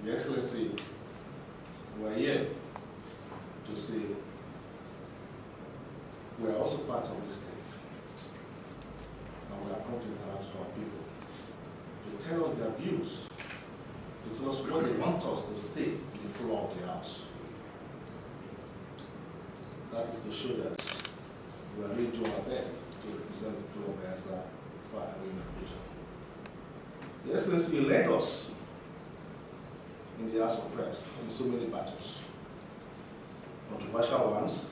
Your Excellency, we are here to say we are also part of the state, and we are come to interact with our people, to tell us their views, to tell us what they want us to say in the floor of the House. That is to show that we are really doing our best to represent the floor of Bayelsa far away in the region. Your Excellency, you led us in the House of Reps in so many battles, controversial ones,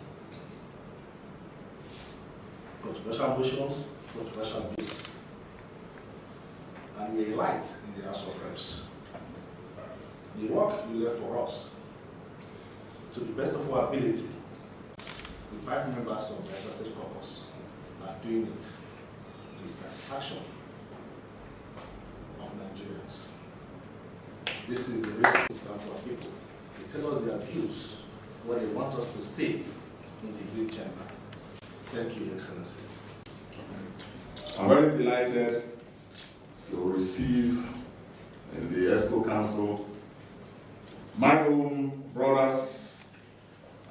controversial motions, controversial bills, and you were a light in the House of Reps. The work you left for us, to the best of our ability, the 5 members of the Bayelsa State Caucus are doing it to the satisfaction of Nigerians. This is the way to talk to our people. They tell us their views, what they want us to say in the Great Chamber. Thank you, Your Excellency. I'm very delighted to receive in the ESCO Council my own brothers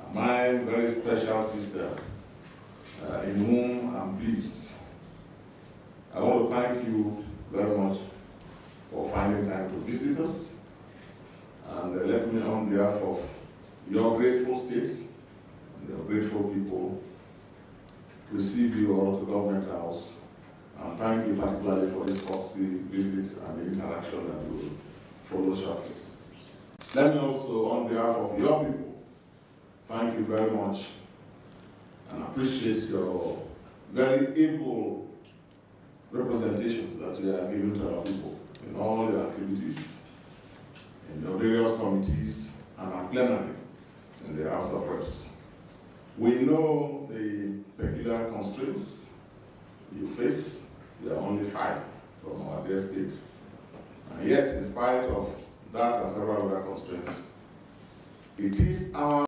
and my very special sister, in whom I'm pleased. I want to thank you very much for finding time to visit us, and let me, on behalf of your grateful states, your grateful people, receive you all to Government House, and thank you particularly for this courtesy visit and the interaction that will follow shortly. Let me also, on behalf of your people, thank you very much and appreciate your very able representations that you are giving to our people in all your activities, in your various committees, and our plenary in the House of Reps. We know the peculiar constraints you face. There are only 5 from our dear state. And yet, in spite of that and several other constraints, it is our